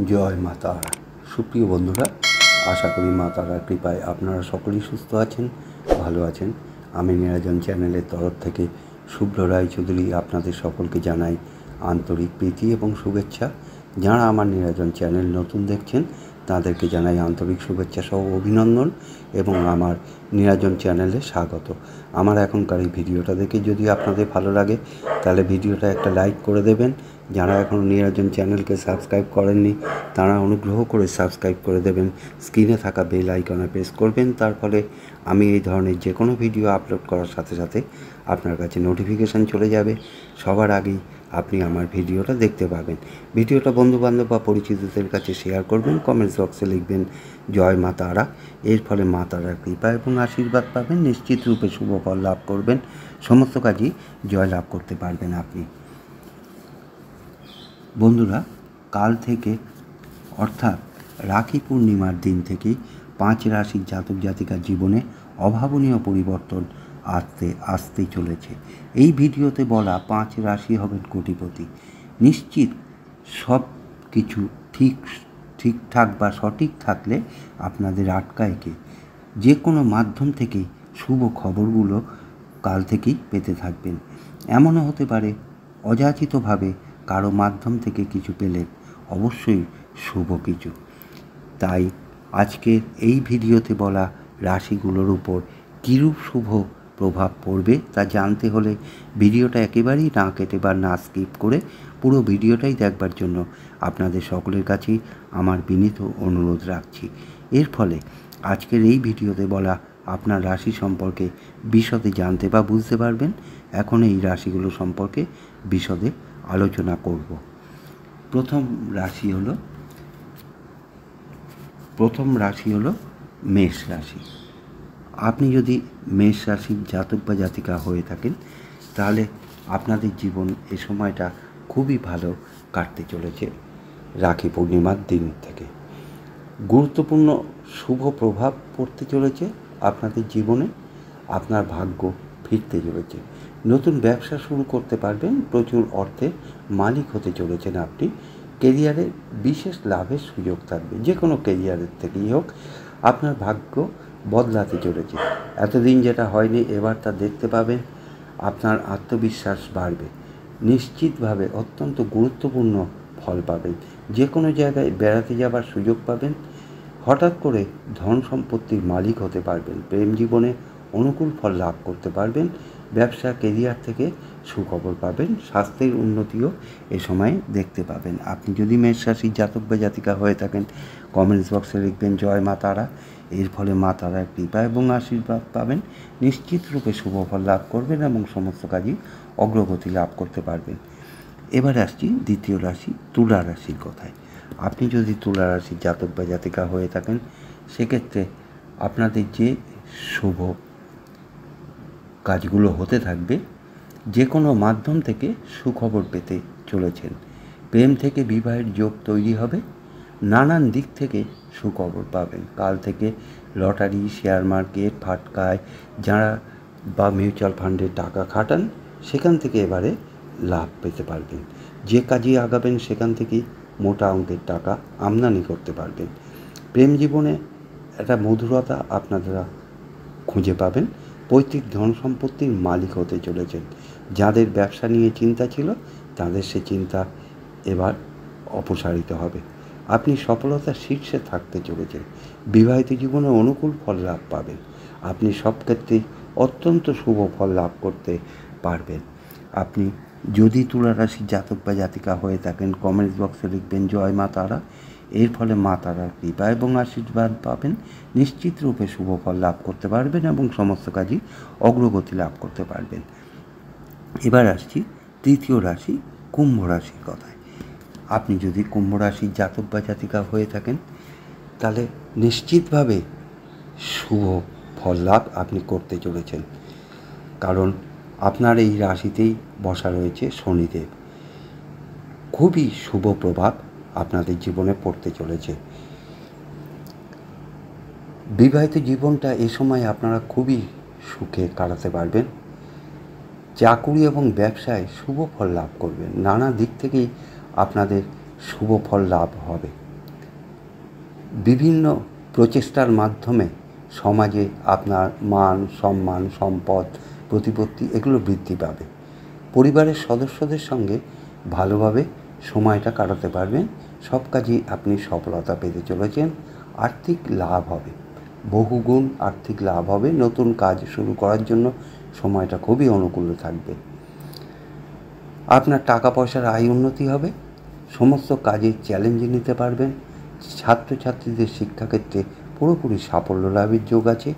জয় মা তারা। সুপ্রিয় বন্ধুরা, আশা করি মা তারার কৃপায় আপনারা সকলেই সুস্থ আছেন, ভালো আছেন। আমি নিরাজন চ্যানেলের তরফ থেকে শুভ্র রায়চৌধুরী আপনাদের সকলকে জানাই আন্তরিক প্রীতি এবং শুভেচ্ছা। যারা আমার নিরাজন চ্যানেল নতুন দেখছেন তাদেরকে জানাই আন্তরিক শুভেচ্ছা সহ অভিনন্দন এবং আমার নিরাজন চ্যানেলে স্বাগত। আমার এখনকার এই ভিডিওটা দেখে যদি আপনাদের ভালো লাগে তাহলে ভিডিওটা একটা লাইক করে দেবেন। যারা এখনও নিরাজন চ্যানেলকে সাবস্ক্রাইব করেননি তারা অনুগ্রহ করে সাবস্ক্রাইব করে দেবেন। স্ক্রিনে থাকা বেল আইকনে প্রেস করবেন, তার ফলে আমি এই ধরনের যে কোনো ভিডিও আপলোড করার সাথে সাথে আপনার কাছে নোটিফিকেশান চলে যাবে। সবার আগেই আপনি আমার ভিডিওটা দেখতে পাবেন। ভিডিওটা বন্ধুবান্ধব বা পরিচিতদের কাছে শেয়ার করবেন, কমেন্টস বক্সে লিখবেন জয় মা তারা। এর ফলে মা তারার কৃপা এবং আশীর্বাদ পাবেন, নিশ্চিত রূপে শুভ ফল লাভ করবেন, সমস্ত কাজই জয় লাভ করতে পারবেন আপনি। বন্ধুরা, কাল থেকে অর্থাৎ রাখি পূর্ণিমার দিন থেকেই 5 রাশির জাতক জাতিকার জীবনে অভাবনীয় পরিবর্তন আসতেই চলেছে। এই ভিডিওতে বলা 5 রাশি হবেন কোটিপতি। নিশ্চিত সব কিছু ঠিকঠাক বা সঠিক থাকলে আপনাদের আটকায় কে। যে কোনো মাধ্যম থেকেই শুভ খবরগুলো কাল থেকেই পেতে থাকবেন। এমনও হতে পারে অযাচিতভাবে কারো মাধ্যম থেকে কিছু পেলেন, অবশ্যই শুভ কিছু। তাই আজকের এই ভিডিওতে বলা রাশিগুলোর উপর কীরূপ শুভ প্রভাব পড়বে তা জানতে হলে ভিডিওটা একেবারেই না কেটে বা না স্কিপ করে পুরো ভিডিওটাই দেখবার জন্য আপনাদের সকলের কাছেই আমার বিনীত অনুরোধ রাখছি। এর ফলে আজকের এই ভিডিওতে বলা আপনার রাশি সম্পর্কে বিশদে জানতে বা বুঝতে পারবেন। এখন এই রাশিগুলো সম্পর্কে বিশদে আলোচনা করব। প্রথম রাশি হলো মেষ রাশি। আপনি যদি মেষ রাশির জাতক বা জাতিকা হয়ে থাকেন তাহলে আপনাদের জীবন এ সময়টা খুবই ভালো কাটতে চলেছে। রাখি পূর্ণিমার দিন থেকে গুরুত্বপূর্ণ শুভ প্রভাব পড়তে চলেছে আপনাদের জীবনে। আপনার ভাগ্য ফিরতে চলেছে, নতুন ব্যবসা শুরু করতে পারবেন, প্রচুর অর্থে মালিক হতে চলেছেন আপনি। কেরিয়ারে বিশেষ লাভের সুযোগ থাকবে, যে কোনো কেরিয়ারের থেকেই হোক আপনার ভাগ্য বদলাতে চলেছে। এতদিন যেটা হয়নি এবার তা দেখতে পাবেন। আপনার আত্মবিশ্বাস বাড়বে, নিশ্চিতভাবে অত্যন্ত গুরুত্বপূর্ণ ফল পাবেন। যে কোনো জায়গায় বেড়াতে যাবার সুযোগ পাবেন, হঠাৎ করে ধন সম্পত্তির মালিক হতে পারবেন, প্রেম জীবনে অনুকূল ফল লাভ করতে পারবেন, ব্যবসা কেরিয়ার থেকে সুখবর পাবেন, স্বাস্থ্যের উন্নতিও এ সময় দেখতে পাবেন। আপনি যদি মেষ রাশির জাতক বা জাতিকা হয়ে থাকেন কমেন্টস বক্সে লিখবেন জয় মা তারা। এর ফলে মা তারার কৃপা এবং আশীর্বাদ পাবেন, নিশ্চিত রূপে শুভ ফল লাভ করবেন এবং সমস্ত কাজই অগ্রগতি লাভ করতে পারবেন। এবার আসছি দ্বিতীয় রাশি তুলা রাশির কথায়। আপনি যদি তুলা রাশির জাতক বা জাতিকা হয়ে থাকেন সেক্ষেত্রে আপনাদের যে শুভ কাজগুলো হতে থাকবে, যে কোনো মাধ্যম থেকে সুখবর পেতে চলেছেন। প্রেম থেকে বিবাহের যোগ তৈরি হবে, নানান দিক থেকে সুখবর পাবেন। কাল থেকে লটারি, শেয়ার মার্কেট, ফাটকায় যারা বা মিউচুয়াল ফান্ডে টাকা খাটান সেখান থেকে এবারে লাভ পেতে পারবেন। যে কাজে আগাবেন সেখান থেকেই মোটা অঙ্কের টাকা আমদানি করতে পারবেন। প্রেম জীবনে একটা মধুরতা আপনারা খুঁজে পাবেন, পৈতৃক ধন সম্পত্তির মালিক হতে চলেছেন। যাদের ব্যবসা নিয়ে চিন্তা ছিল তাদের সে চিন্তা এবার অপসারিত হবে। আপনি সফলতার শীর্ষে থাকতে চলেছেন, বিবাহিত জীবনে অনুকূল ফল লাভ পাবেন। আপনি সব ক্ষেত্রেই অত্যন্ত শুভ ফল লাভ করতে পারবেন। আপনি যদি তুলা রাশির জাতক বা জাতিকা হয়ে থাকেন কমেন্টস বক্সে লিখবেন জয় মা তারা। এর ফলে মা তারার কৃপা এবং আশীর্বাদ পাবেন, নিশ্চিত রূপে শুভ ফল লাভ করতে পারবেন এবং সমস্ত কাজই অগ্রগতি লাভ করতে পারবেন। এবার আসছি তৃতীয় রাশি কুম্ভ রাশির কথায়। আপনি যদি কুম্ভ রাশির জাতক বা জাতিকা হয়ে থাকেন তাহলে নিশ্চিতভাবে শুভ ফল লাভ আপনি করতে চলেছেন, কারণ আপনার এই রাশিতেই বসা রয়েছে শনিদেব। খুবই শুভ প্রভাব আপনাদের জীবনে পড়তে চলেছে। বিবাহিত জীবনটা এ সময় আপনারা খুবই সুখে কাটাতে পারবেন। চাকুরি এবং ব্যবসায় শুভ ফল লাভ করবেন, নানা দিক থেকেই আপনাদের শুভ ফল লাভ হবে। বিভিন্ন প্রচেষ্টার মাধ্যমে সমাজে আপনার মান সম্মান সম্পদ প্রতিপত্তি এগুলো বৃদ্ধি পাবে। পরিবারের সদস্যদের সঙ্গে ভালোভাবে সময়টা কাটাতে পারবেন। সব কাজেই আপনি সফলতা পেতে চলেছেন। আর্থিক লাভ হবে, বহুগুণ আর্থিক লাভ হবে। নতুন কাজ শুরু করার জন্য সময়টা খুবই অনুকূল থাকবে। আপনার টাকা পয়সার আয় উন্নতি হবে। সমস্ত কাজের চ্যালেঞ্জ নিতে পারবেন। ছাত্রছাত্রীদের শিক্ষাক্ষেত্রে পুরোপুরি সাফল্য লাভের যোগ আছে।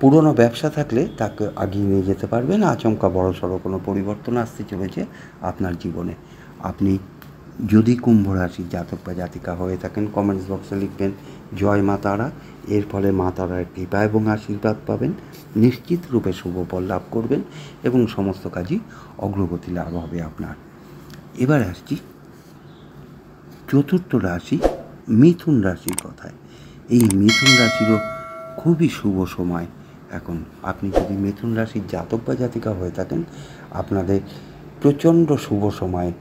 পুরনো ব্যবসা থাকলে তাকে এগিয়ে নিয়ে যেতে পারবেন। আচমকা বড়সড় কোনো পরিবর্তন আসতে চলেছে আপনার জীবনে। আপনি যদি কুম্ভ রাশির জাতক বা জাতিকা হয়ে থাকেন, কমেন্টস বক্সে লিখবেন জয় মা তারা। এর ফলে মা তারার কৃপা এবং আশীর্বাদ পাবেন। নিশ্চিত রূপে শুভ ফল লাভ করবেন এবং সমস্ত কাজই অগ্রগতি লাভ হবে আপনার। এবার আসছি চতুর্থ রাশি মিথুন রাশির কথায়। এই মিথুন রাশিরও খুবই শুভ সময় এখন। আপনি যদি মিথুন রাশির জাতক বা জাতিকা হয়ে থাকেন, আপনাদের প্রচণ্ড শুভ সময়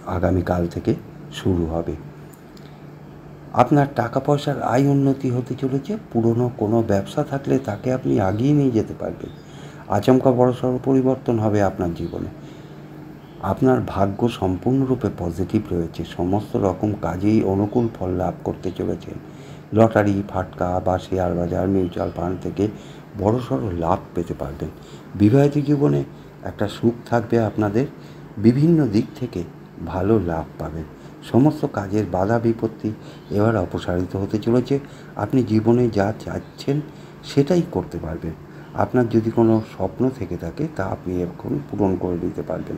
আগামীকাল থেকে শুরু হবে। আপনার টাকা পয়সার আয় উন্নতি হতে চলেছে। পুরনো কোনো ব্যবসা থাকলে তাকে আপনি এগিয়ে নিয়ে যেতে পারবেন। আচমকা বড়সড় পরিবর্তন হবে আপনার জীবনে। আপনার ভাগ্য সম্পূর্ণরূপে পজিটিভ রয়েছে। সমস্ত রকম কাজেই অনুকূল ফল লাভ করতে চলেছেন। লটারি, ফাটকা বা শেয়ার বাজার, মিউচুয়াল ফান্ড থেকে বড়সড় লাভ পেতে পারবেন। বিবাহিত জীবনে একটা সুখ থাকবে আপনাদের। বিভিন্ন দিক থেকে ভালো লাভ পাবেন। সমস্ত কাজের বাধা বিপত্তি এবার অপসারিত হতে চলেছে। আপনি জীবনে যা চাচ্ছেন সেটাই করতে পারবেন। আপনার যদি কোনো স্বপ্ন থেকে থাকে তা আপনি এখন পূরণ করে দিতে পারবেন।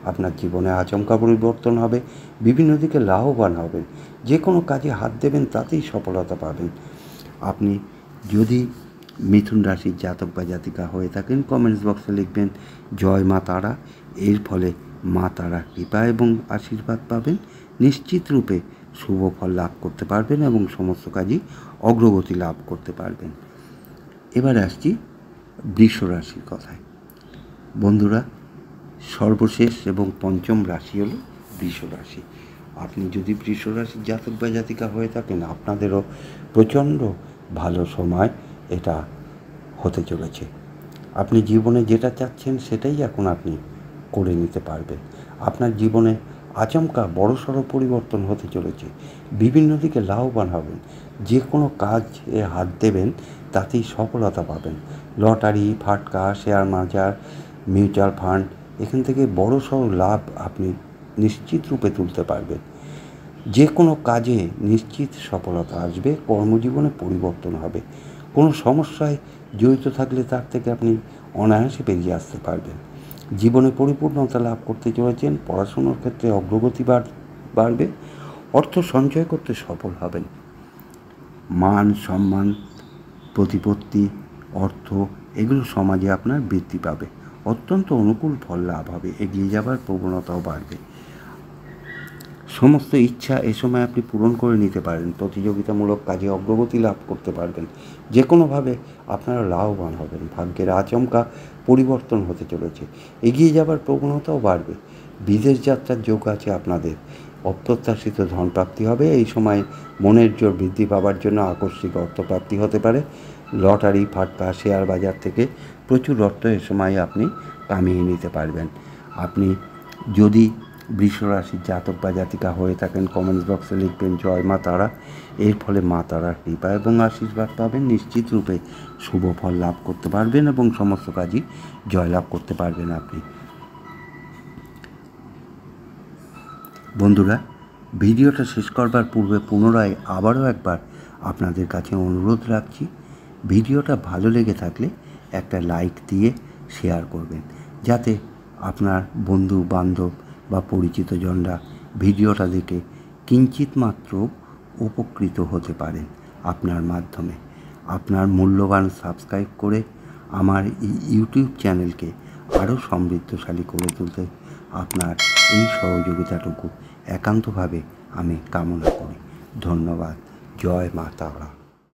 আপনার জীবনে আচমকা পরিবর্তন হবে। বিভিন্ন দিকে লাভবান হবেন। যে কোনো কাজে হাত দেবেন তাতেই সফলতা পাবেন। আপনি যদি মিথুন রাশির জাতক বা জাতিকা হয়ে থাকেন, কমেন্টস বক্সে লিখবেন জয় মা তারা। এর ফলে মা তারা কৃপা এবং আশীর্বাদ পাবেন। নিশ্চিত রূপে শুভ ফল লাভ করতে পারবেন এবং সমস্ত কাজই অগ্রগতি লাভ করতে পারবেন। এবার আসছি বৃষ রাশির কথায়। বন্ধুরা, সর্বশেষ এবং পঞ্চম রাশি হলো বৃষ রাশি। আপনি যদি বৃষ রাশির জাতক বা জাতিকা হয়ে থাকেন, আপনাদেরও প্রচণ্ড ভালো সময় এটা হতে চলেছে। আপনি জীবনে যেটা চাচ্ছেন সেটাই এখন আপনি করে নিতে পারবেন। আপনার জীবনে আচমকা বড়সড় পরিবর্তন হতে চলেছে। বিভিন্ন দিকে লাভবান হবেন। যে কোনো কাজে হাত দেবেন তাতেই সফলতা পাবেন। লটারি, ফাটকা, শেয়ার বাজার, মিউচুয়াল ফান্ড এখান থেকে বড়সড় লাভ আপনি নিশ্চিত রূপে তুলতে পারবেন। যে কোনো কাজে নিশ্চিত সফলতা আসবে। কর্মজীবনে পরিবর্তন হবে। কোনো সমস্যায় জড়িত থাকলে তার থেকে আপনি অনায়াসে বেরিয়ে আসতে পারবেন। জীবনে পরিপূর্ণতা লাভ করতে চলেছেন। পড়াশোনার ক্ষেত্রে অগ্রগতি বাড়বে। অর্থ সঞ্চয় করতে সফল হবেন। মান সম্মান প্রতিপত্তি অর্থ এগুলো সমাজে আপনার বৃদ্ধি পাবে। অত্যন্ত অনুকূল ফল লাভ হবে। এগিয়ে যাবার প্রবণতাও বাড়বে। সমস্ত ইচ্ছা এ সময় আপনি পূরণ করে নিতে পারেন। প্রতিযোগিতামূলক কাজে অগ্রগতি লাভ করতে পারবেন। যে কোনোভাবে আপনারা লাভবান হবেন। ভাগ্যের আচমকা পরিবর্তন হতে চলেছে। এগিয়ে যাবার প্রবণতাও বাড়বে। বিদেশ যাত্রার যোগ আছে আপনাদের। অপ্রত্যাশিত ধনপ্রাপ্তি হবে। এই সময় মনের জোর বৃদ্ধি পাওয়ার জন্য আকস্মিক অর্থপ্রাপ্তি হতে পারে। লটারি, ফাটকা, শেয়ার বাজার থেকে প্রচুর অর্থ এ সময় আপনি কামিয়ে নিতে পারবেন। আপনি যদি বৃষ রাশির জাতক বা জাতিকা হয়ে থাকেন, কমেন্টস বক্সে লিখবেন জয় মা তারা। এর ফলে মা তারার কৃপা এবং আশীর্বাদ পাবেন। নিশ্চিত রূপে শুভ ফল লাভ করতে পারবেন এবং সমস্ত কাজই জয়লাভ করতে পারবেন আপনি। বন্ধুরা, ভিডিওটা শেষ করবার পূর্বে পুনরায় আবারও একবার আপনাদের কাছে অনুরোধ রাখছি, ভিডিওটা ভালো লেগে থাকলে একটা লাইক দিয়ে শেয়ার করবেন, যাতে আপনার বন্ধু বান্ধব বা পরিচিত জনরা ভিডিওটা দেখে কিঞ্চিত মাত্র উপকৃত হতে পারেন আপনার মাধ্যমে। আপনার মূল্যবান সাবস্ক্রাইব করে আমার ইউটিউব চ্যানেলকে আরও সমৃদ্ধশালী করে তুলতে আপনার এই সহযোগিতাটুকু একান্তভাবে আমি কামনা করি। ধন্যবাদ। জয় মা তারা।